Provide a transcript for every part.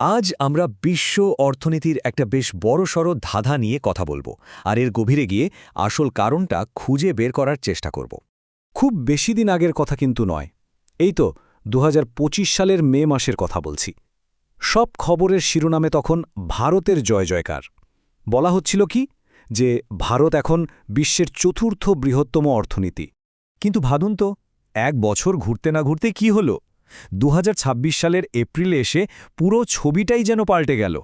আজ আমরা বিশ্ব অর্থনীতির একটা বেশ বড়সড় ধাঁধা নিয়ে কথা বলবো আর এর গভীরে গিয়ে আসল কারণটা খুঁজে বের করার চেষ্টা করব। খুব বেশি দিন আগের কথা কিন্তু নয়। এই তো ২০২৫ সালের মে মাসের কথা বলছি। সব খবরের শিরোনামে তখন ভারতের জয় জয়কার। বলা হচ্ছিল কি যে ভারত এখন বিশ্বের চতুর্থ বৃহত্তম অর্থনীতি। কিন্তু ভাবুন তো, এক বছর ঘুরতে না ঘুরতে কি হল? ২০২৬ সালের এপ্রিলে এসে পুরো ছবিটাই যেন পাল্টে গেল।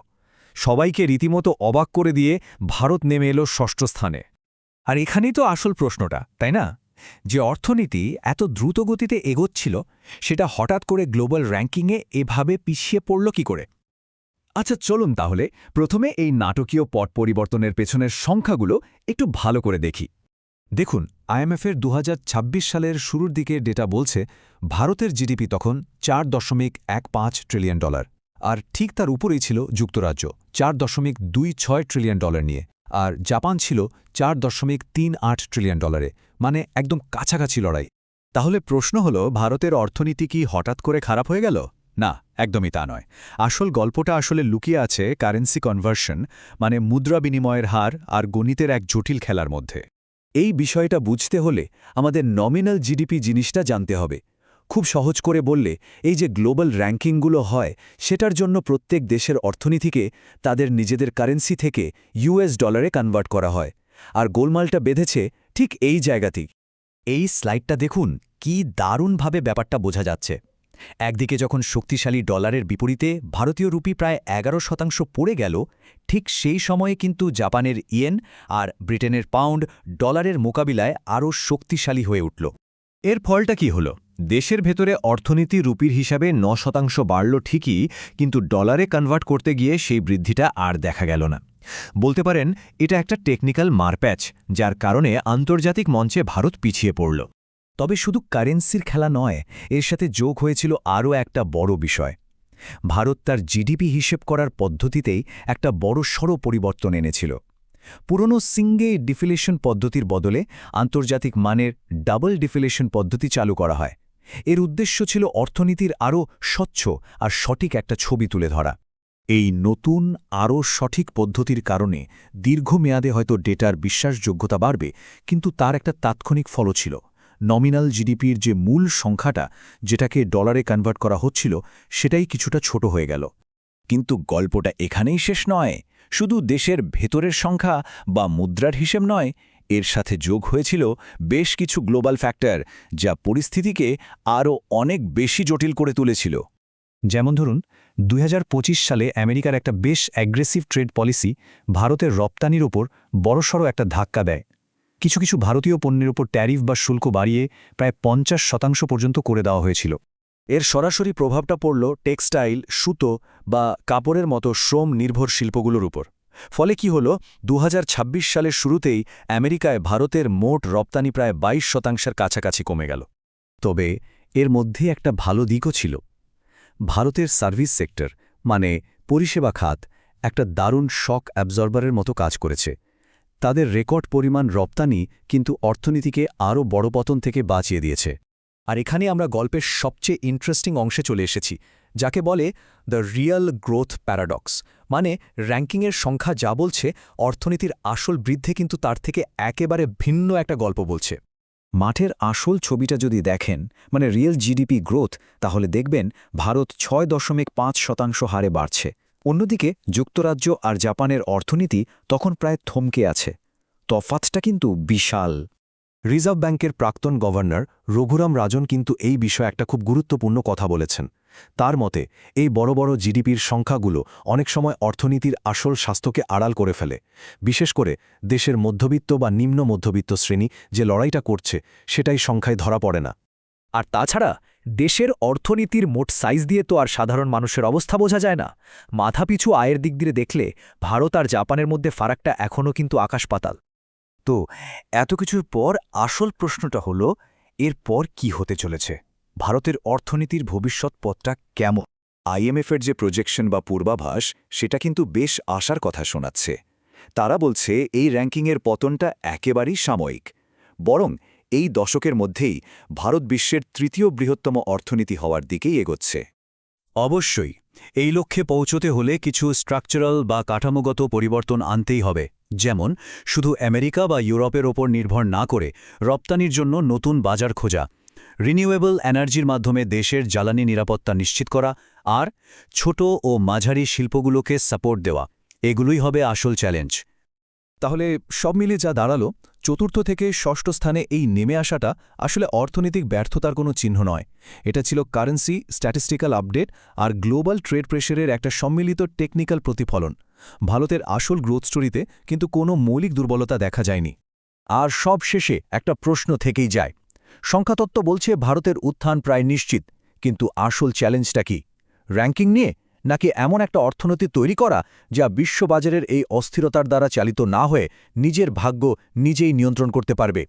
সবাইকে রীতিমতো অবাক করে দিয়ে ভারত নেমে এলো ষষ্ঠ স্থানে। আর এখানেই তো আসল প্রশ্নটা, তাই না? যে অর্থনীতি এত দ্রুত গতিতে এগোচ্ছিল, সেটা হঠাৎ করে গ্লোবাল র্যাঙ্কিংয়ে এভাবে পিছিয়ে পড়ল কি করে? আচ্ছা, চলুন তাহলে প্রথমে এই নাটকীয় পট পরিবর্তনের পেছনের সংখ্যাগুলো একটু ভালো করে দেখি। দেখুন, আইএমএফের ২০২৬ সালের শুরুর দিকে ডেটা বলছে ভারতের জিডিপি তখন $4.15 ট্রিলিয়ন, আর ঠিক তার উপরেই ছিল যুক্তরাজ্য $4.26 ট্রিলিয়ন নিয়ে, আর জাপান ছিল $4.38 ট্রিলিয়ন, মানে একদম কাছাকাছি লড়াই। তাহলে প্রশ্ন হল, ভারতের অর্থনীতি কি হঠাৎ করে খারাপ হয়ে গেল? না, একদমই তা নয়। আসল গল্পটা আসলে লুকিয়ে আছে কারেন্সি কনভার্সন, মানে মুদ্রা বিনিময়ের হার আর গণিতের এক জটিল খেলার মধ্যে। এই বিষয়টা বুঝতে হলে আমাদের নমিনাল জিডিপি জিনিসটা জানতে হবে। খুব সহজ করে বললে, এই যে গ্লোবাল র্যাঙ্কিংগুলো হয়, সেটার জন্য প্রত্যেক দেশের অর্থনীতিকে তাদের নিজেদের কারেন্সি থেকে ইউএস ডলারে কনভার্ট করা হয়, আর গোলমালটা বেঁধেছে ঠিক এই জায়গাতেই। এই স্লাইডটা দেখুন, কি দারুণভাবে ব্যাপারটা বোঝা যাচ্ছে। একদিকে যখন শক্তিশালী ডলারের বিপরীতে ভারতীয় রুপি প্রায় ১১% পড়ে গেল, ঠিক সেই সময়ে কিন্তু জাপানের ইয়েন আর ব্রিটেনের পাউন্ড ডলারের মোকাবিলায় আরও শক্তিশালী হয়ে উঠল। এর ফলটা কি হল? দেশের ভেতরে অর্থনীতি রুপির হিসাবে ৯% বাড়ল ঠিকই, কিন্তু ডলারে কনভার্ট করতে গিয়ে সেই বৃদ্ধিটা আর দেখা গেল না। বলতে পারেন এটা একটা টেকনিক্যাল মারপ্যাচ, যার কারণে আন্তর্জাতিক মঞ্চে ভারত পিছিয়ে পড়ল। তবে শুধু কারেন্সির খেলা নয়, এর সাথে যোগ হয়েছিল আরও একটা বড় বিষয়। ভারত তার জিডিপি হিসেব করার পদ্ধতিতেই একটা বড়সড় পরিবর্তন এনেছিল। পুরনো সিঙ্গে ডিফ্লেশন পদ্ধতির বদলে আন্তর্জাতিক মানের ডাবল ডিফ্লেশন পদ্ধতি চালু করা হয়। এর উদ্দেশ্য ছিল অর্থনীতির আরও স্বচ্ছ আর সঠিক একটা ছবি তুলে ধরা। এই নতুন আরও সঠিক পদ্ধতির কারণে দীর্ঘমেয়াদে হয়তো ডেটার বিশ্বাসযোগ্যতা বাড়বে, কিন্তু তার একটা তাৎক্ষণিক ফলও ছিল। নমিনাল জিডিপির যে মূল সংখ্যাটা, যেটাকে ডলারে কনভার্ট করা হচ্ছিল, সেটাই কিছুটা ছোট হয়ে গেল। কিন্তু গল্পটা এখানেই শেষ নয়। শুধু দেশের ভেতরের সংখ্যা বা মুদ্রার হিসেব নয়, এর সাথে যোগ হয়েছিল বেশ কিছু গ্লোবাল ফ্যাক্টর, যা পরিস্থিতিকে আরও অনেক বেশি জটিল করে তুলেছিল। যেমন ধরুন, ২০২৫ সালে আমেরিকার একটা বেশ অ্যাগ্রেসিভ ট্রেড পলিসি ভারতের রপ্তানির ওপর বড়সড় একটা ধাক্কা দেয়। কিছু কিছু ভারতীয় পণ্যের ওপর ট্যারিফ বা শুল্ক বাড়িয়ে প্রায় ৫০% পর্যন্ত করে দেওয়া হয়েছিল। এর সরাসরি প্রভাবটা পড়ল টেক্সটাইল, সুতো বা কাপড়ের মতো শ্রম নির্ভর শিল্পগুলোর উপর। ফলে কি হল, ২০২৬ সালের শুরুতেই আমেরিকায় ভারতের মোট রপ্তানি প্রায় ২২% কাছাকাছি কমে গেল। তবে এর মধ্যে একটা ভালো দিকও ছিল। ভারতের সার্ভিস সেক্টর, মানে পরিষেবা খাত, একটা দারুণ শক অ্যাবজর্বারের মতো কাজ করেছে। তাদের রেকর্ড পরিমাণ রপ্তানি কিন্তু অর্থনীতিকে আরও বড় পতন থেকে বাঁচিয়ে দিয়েছে। আর এখানে আমরা গল্পের সবচেয়ে ইন্টারেস্টিং অংশে চলে এসেছি, যাকে বলে দ্য রিয়েল গ্রোথ প্যারাডক্স। মানে র্যাঙ্কিংয়ের সংখ্যা যা বলছে, অর্থনীতির আসল বৃদ্ধি কিন্তু তার থেকে একেবারে ভিন্ন একটা গল্প বলছে। মাঠের আসল ছবিটা যদি দেখেন, মানে রিয়েল জিডিপি গ্রোথ, তাহলে দেখবেন ভারত ৬.৫% হারে বাড়ছে। অন্যদিকে যুক্তরাজ্য আর জাপানের অর্থনীতি তখন প্রায় থমকে আছে। তফাৎটা কিন্তু বিশাল। রিজার্ভ ব্যাংকের প্রাক্তন গভর্নর রঘুরাম রাজন কিন্তু এই বিষয়ে একটা খুব গুরুত্বপূর্ণ কথা বলেছেন। তার মতে, এই বড় বড় জিডিপির সংখ্যাগুলো অনেক সময় অর্থনীতির আসল স্বাস্থ্যকে আড়াল করে ফেলে। বিশেষ করে দেশের মধ্যবিত্ত বা নিম্ন মধ্যবিত্ত শ্রেণী যে লড়াইটা করছে, সেটাই সংখ্যায় ধরা পড়ে না। আর তাছাড়া দেশের অর্থনীতির মোট সাইজ দিয়ে তো আর সাধারণ মানুষের অবস্থা বোঝা যায় না। মাথাপিছু আয়ের দিক দিয়ে দেখলে ভারত আর জাপানের মধ্যে ফারাকটা এখনও কিন্তু আকাশ পাতাল। তো এত কিছুর পর আসল প্রশ্নটা হলো, এরপর কি হতে চলেছে? ভারতের অর্থনীতির ভবিষ্যৎ পথটা কেমন? আইএমএফের যে প্রজেকশন বা পূর্বাভাস, সেটা কিন্তু বেশ আশার কথা শোনাচ্ছে। তারা বলছে এই র্যাঙ্কিংয়ের পতনটা একেবারেই সাময়িক। বরং এই দশকের মধ্যেই ভারত বিশ্বের তৃতীয় বৃহত্তম অর্থনীতি হওয়ার দিকেই এগোচ্ছে। অবশ্যই এই লক্ষ্যে পৌঁছতে হলে কিছু স্ট্রাকচারাল বা কাঠামোগত পরিবর্তন আনতেই হবে, যেমন শুধু আমেরিকা বা ইউরোপের ওপর নির্ভর না করে রপ্তানির জন্য নতুন বাজার খোঁজা, রিনিউয়েবল এনার্জির মাধ্যমে দেশের জ্বালানি নিরাপত্তা নিশ্চিত করা আর ছোট ও মাঝারি শিল্পগুলোকে সাপোর্ট দেওয়া, এগুলোই হবে আসল চ্যালেঞ্জ। তাহলে সব মিলিয়ে যা দাঁড়ালো, চতুর্থ থেকে ষষ্ঠ স্থানে এই নেমে আসাটা আসলে অর্থনৈতিক ব্যর্থতার কোনো চিহ্ন নয়। এটা ছিল কারেন্সি, স্ট্যাটিস্টিক্যাল আপডেট আর গ্লোবাল ট্রেড প্রেশারের একটা সম্মিলিত টেকনিক্যাল প্রতিফলন। ভারতের আসল গ্রোথ স্টোরিতে কিন্তু কোনো মৌলিক দুর্বলতা দেখা যায়নি। আর সব শেষে একটা প্রশ্ন থেকেই যায়, সংখ্যাতত্ত্ব বলছে ভারতের উত্থান প্রায় নিশ্চিত, কিন্তু আসল চ্যালেঞ্জটা কি? র্যাঙ্কিং নিয়ে, নাকি এমন একটা অর্থনীতি তৈরি করা যা বিশ্ববাজারের এই অস্থিরতার দ্বারা চালিত না হয়ে নিজের ভাগ্য নিজেই নিয়ন্ত্রণ করতে পারবে?